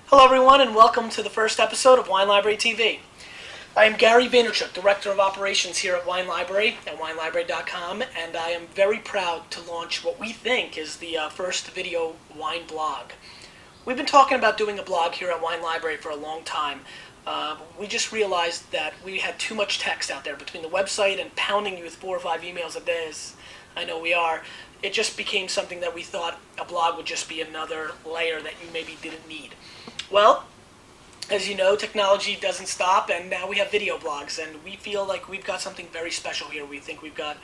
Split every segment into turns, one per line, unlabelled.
Hello everyone and welcome to the first episode of Wine Library TV. I am Gary Vaynerchuk, Director of Operations here at Wine Library at winelibrary.com, and I am very proud to launch what we think is the first video wine blog. We've been talking about doing a blog here at Wine Library for a long time. We just realized that we had too much text out there between the website and pounding you with 4 or 5 emails a day, as I know we are. It just became something that we thought a blog would just be another layer that you maybe didn't need. Well, as you know, technology doesn't stop, and now we have video blogs, and we feel like we've got something very special here. We think we've got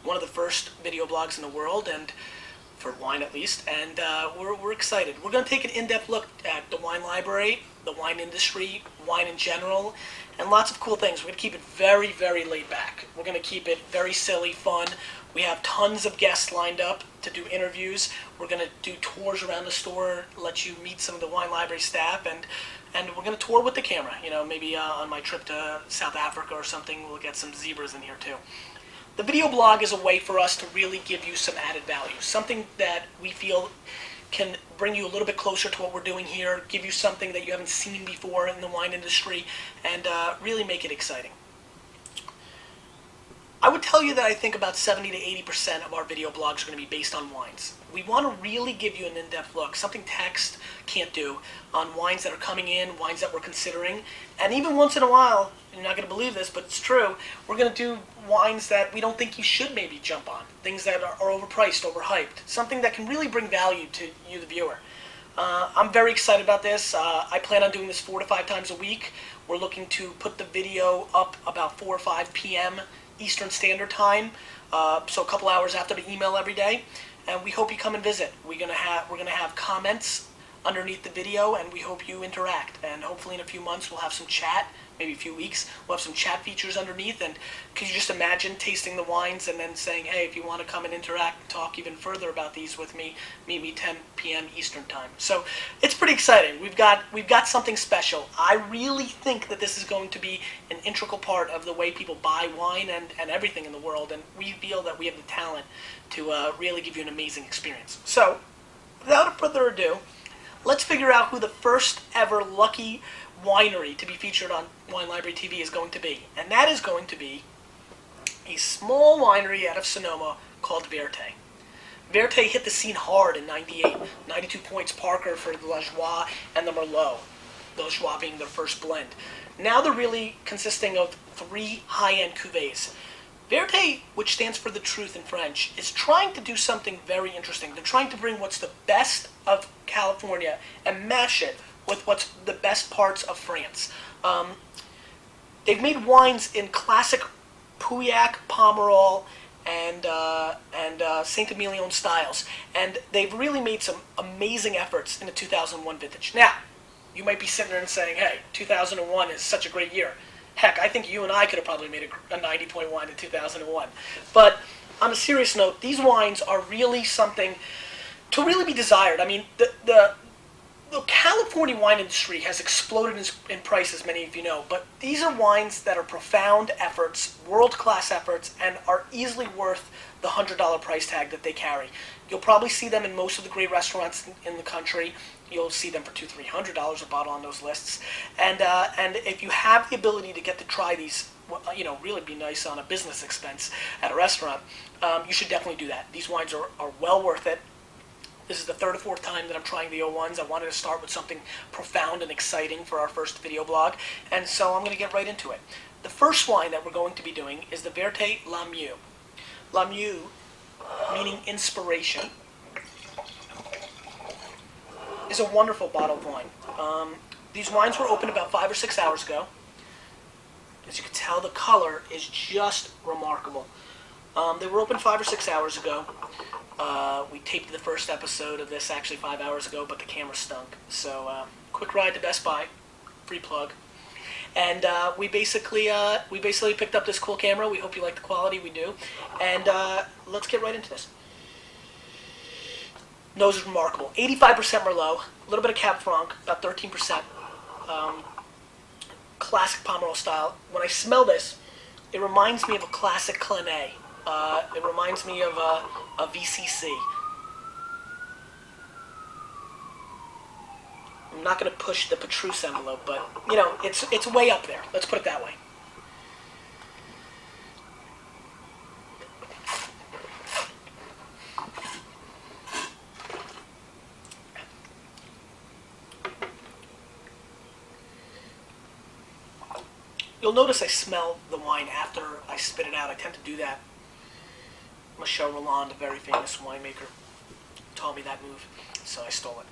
one of the first video blogs in the world, and for wine at least, and we're excited. We're going to take an in-depth look at the wine library, the wine industry, wine in general, and lots of cool things. We're going to keep it very, very laid back. We're going to keep it very silly, fun. We have tons of guests lined up to do interviews. We're going to do tours around the store, let you meet some of the wine library staff, and we're going to tour with the camera. You know, maybe on my trip to South Africa or something, we'll get some zebras in here too. The video blog is a way for us to really give you some added value, something that we feel can bring you a little bit closer to what we're doing here, give you something that you haven't seen before in the wine industry, and really make it exciting. I would tell you that I think about 70 to 80% of our video blogs are going to be based on wines. We want to really give you an in-depth look, something text can't do, on wines that are coming in, wines that we're considering, and even once in a while, you're not going to believe this, but it's true, we're going to do wines that we don't think you should maybe jump on, things that are overpriced, overhyped, something that can really bring value to you, the viewer. I'm very excited about this. I plan on doing this 4 to 5 times a week. We're looking to put the video up about 4 or 5 p.m. Eastern Standard Time, so a couple hours after the email every day, and we hope you come and visit. We're gonna have comments underneath the video, and we hope you interact. And hopefully in a few months we'll have some chat, maybe a few weeks. We'll have some chat features underneath, and could you just imagine tasting the wines and then saying, hey, if you want to come and interact and talk even further about these with me, meet me 10 p.m. Eastern Time. So it's pretty exciting. We've got something special. I really think that this is going to be an integral part of the way people buy wine and everything in the world, and we feel that we have the talent to really give you an amazing experience. So without further ado, let's figure out who the first ever lucky winery to be featured on Wine Library TV is going to be. And that is going to be a small winery out of Sonoma called Verite. Verite hit the scene hard in '98, 92 points Parker for the Joie and the Merlot, the Joie being their first blend. Now they're really consisting of 3 high-end cuvées. Verite, which stands for the truth in French, is trying to do something very interesting. They're trying to bring what's the best of California and mash it with what's the best parts of France. They've made wines in classic Pauillac, Pomerol, and Saint-Emilion styles, and they've really made some amazing efforts in the 2001 vintage. Now, you might be sitting there and saying, hey, 2001 is such a great year. Heck, I think you and I could have probably made a 90-point wine in 2001. But on a serious note, these wines are really something to really be desired. I mean, the California wine industry has exploded in price, as many of you know, but these are wines that are profound efforts, world-class efforts, and are easily worth the $100 price tag that they carry. You'll probably see them in most of the great restaurants in the country. You'll see them for $200-300 a bottle on those lists. And if you have the ability to get to try these, you know, really be nice on a business expense at a restaurant, you should definitely do that. These wines are well worth it. This is the 3rd or 4th time that I'm trying the 01s. I wanted to start with something profound and exciting for our first video blog, and so I'm going to get right into it. The first wine that we're going to be doing is the Verite La Muse. La Muse, meaning inspiration, is a wonderful bottle of wine. These wines were opened about 5 or 6 hours ago. As you can tell, the color is just remarkable. They were opened 5 or 6 hours ago. We taped the first episode of this actually 5 hours ago, but the camera stunk. So, quick ride to Best Buy, free plug. And we basically picked up this cool camera. We hope you like the quality. We do. And let's get right into this. Nose is remarkable. 85% Merlot, a little bit of Cab Franc, about 13%. Classic Pomerol style. When I smell this, it reminds me of a classic Clenay. It reminds me of a VCC. I'm not going to push the Petrus envelope, but, you know, it's way up there. Let's put it that way. You'll notice I smell the wine after I spit it out. I tend to do that. Michel Rolland, a very famous winemaker, taught me that move, so I stole it.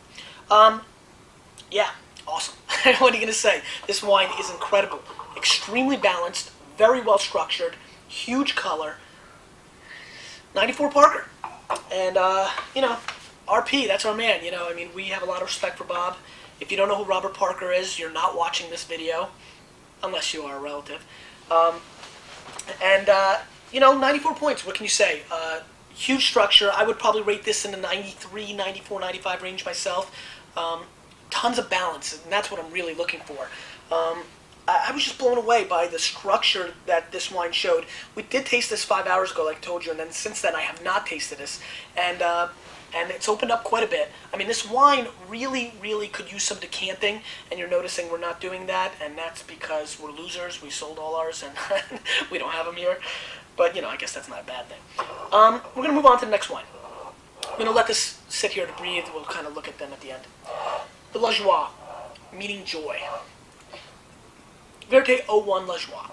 Yeah, awesome. What are you going to say? This wine is incredible. Extremely balanced, very well structured, huge color. 94 Parker. And, you know, RP, that's our man. You know, I mean, we have a lot of respect for Bob. If you don't know who Robert Parker is, you're not watching this video, unless you are a relative. You know, 94 points, what can you say? Huge structure. I would probably rate this in the 93, 94, 95 range myself. Tons of balance, and that's what I'm really looking for. I was just blown away by the structure that this wine showed. We did taste this 5 hours ago, like I told you, and then since then I have not tasted this. And it's opened up quite a bit. I mean, this wine really, really could use some decanting, and you're noticing we're not doing that, and that's because we're losers. We sold all ours, and we don't have them here. But, you know, I guess that's not a bad thing. We're going to move on to the next wine. I'm going to let this sit here to breathe. We'll kind of look at them at the end. The La Joie, meaning joy. Verite 01 La Joie.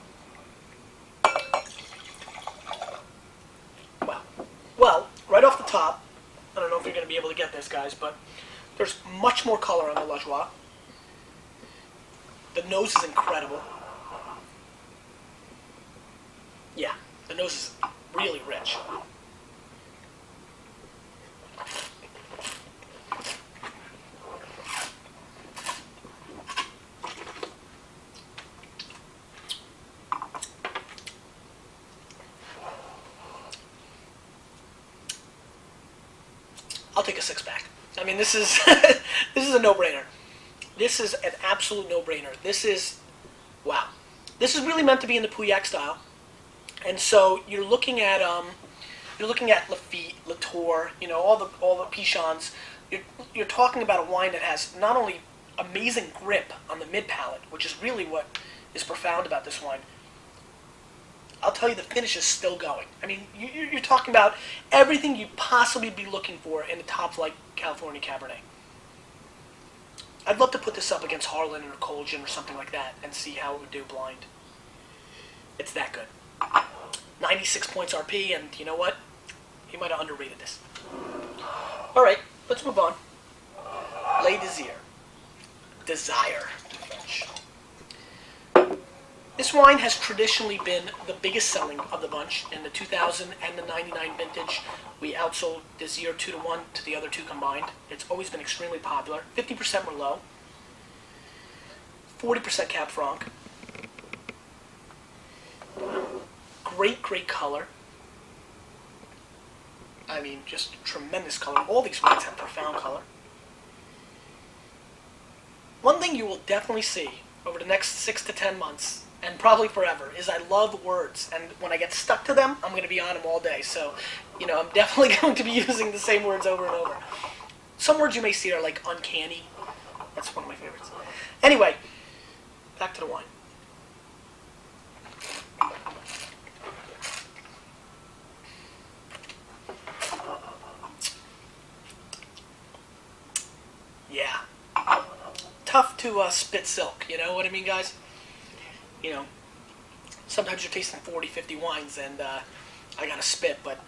Wow. Well, right off the top, I don't know if you're going to be able to get this, guys, but there's much more color on the La Joie. The nose is incredible. Yeah, the nose is really rich. I'll take a six-pack. I mean, this is this is a no-brainer. This is an absolute no-brainer. This is, wow. This is really meant to be in the Pauillac style, and so you're looking at Lafite, Latour, you know, all the Pichons. You're talking about a wine that has not only amazing grip on the mid palate, which is really what is profound about this wine. I'll tell you, the finish is still going. I mean, you're talking about everything you'd possibly be looking for in a top-flight California Cabernet. I'd love to put this up against Harlan or Colgin or something like that and see how it would do blind. It's that good. 96 points RP, and you know what? He might have underrated this. All right, let's move on. Les Desire. Desire. French. This wine has traditionally been the biggest selling of the bunch. In the 2000 and the 99 vintage, we outsold Desire 2-1 to the other two combined. It's always been extremely popular. 50% Merlot, 40% Cab Franc. Great, great color. I mean, just tremendous color. All these wines have profound color. One thing you will definitely see over the next 6 to 10 months, and probably forever, is I love words, and when I get stuck to them, I'm going to be on them all day. So, you know, I'm definitely going to be using the same words over and over. Some words you may see are like uncanny. That's one of my favorites. Anyway, back to the wine. Yeah. Tough to spit silk, you know what I mean, guys? You know, sometimes you're tasting 40, 50 wines and I gotta spit, but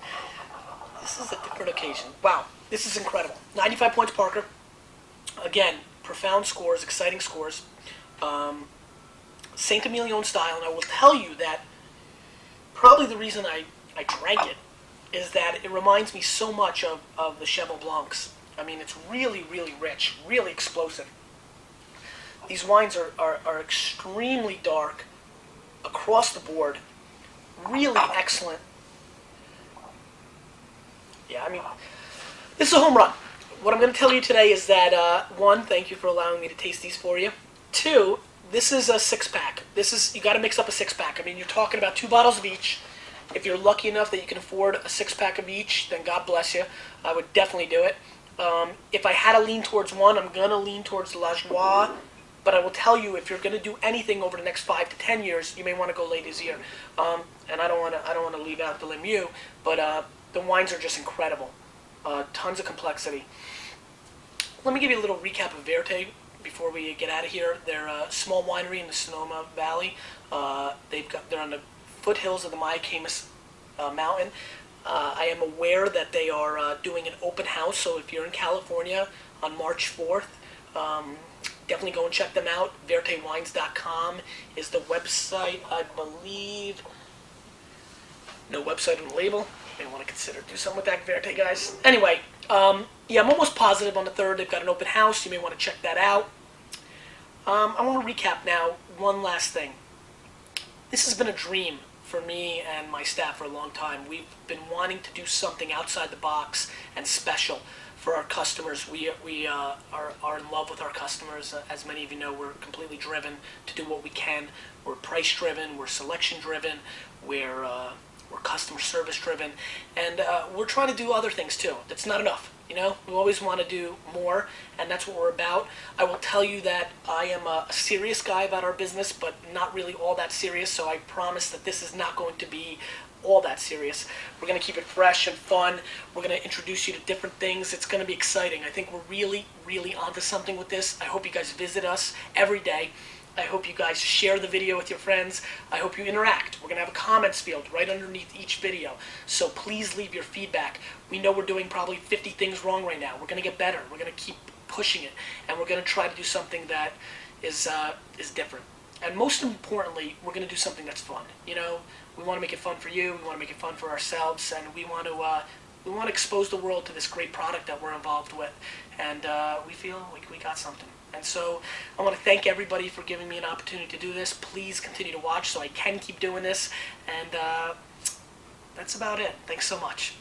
this is a different occasion. Wow, this is incredible. 95 points Parker. Again, profound scores, exciting scores. Saint-Emilion style, and I will tell you that probably the reason I drank it is that it reminds me so much of the Cheval Blancs. I mean, it's really, really rich, really explosive. These wines are extremely dark across the board, really excellent. Yeah, I mean, this is a home run. What I'm going to tell you today is that, one, thank you for allowing me to taste these for you. Two, this is a six-pack. You got to mix up a six-pack. I mean, you're talking about 2 bottles of each. If you're lucky enough that you can afford a 6-pack of each, then God bless you. I would definitely do it. If I had to lean towards one, I'm gonna lean towards La Joie. But I will tell you, if you're going to do anything over the next 5 to 10 years, you may want to go Les Désirs. And I don't want to leave out the Muse, but the wines are just incredible. Tons of complexity. Let me give you a little recap of Verite before we get out of here. They're a small winery in the Sonoma Valley. They're on the foothills of the Mayacamas mountain. I am aware that they are doing an open house, so if you're in California on March 4th, definitely go and check them out. VeriteWines.com is the website, I believe. No website on the label. May want to consider do something with that, Verite guys. Anyway, yeah, I'm almost positive on the 3rd they've got an open house. You may want to check that out. I want to recap now one last thing. This has been a dream for me and my staff for a long time. We've been wanting to do something outside the box and special for our customers. We are in love with our customers. As many of you know, we're completely driven to do what we can. We're price driven, we're selection driven, we're customer service driven, and we're trying to do other things too. That's not enough. You know, we always want to do more, and that's what we're about. I will tell you that I am a serious guy about our business, but not really all that serious, so I promise that this is not going to be all that serious. We're going to keep it fresh and fun. We're going to introduce you to different things. It's going to be exciting. I think we're really, really onto something with this. I hope you guys visit us every day. I hope you guys share the video with your friends. I hope you interact. We're going to have a comments field right underneath each video. So please leave your feedback. We know we're doing probably 50 things wrong right now. We're going to get better. We're going to keep pushing it. And we're going to try to do something that is different. And most importantly, we're going to do something that's fun. You know, we want to make it fun for you. We want to make it fun for ourselves. And we want to expose the world to this great product that we're involved with. And we feel like we got something. And so I want to thank everybody for giving me an opportunity to do this. Please continue to watch so I can keep doing this. And that's about it. Thanks so much.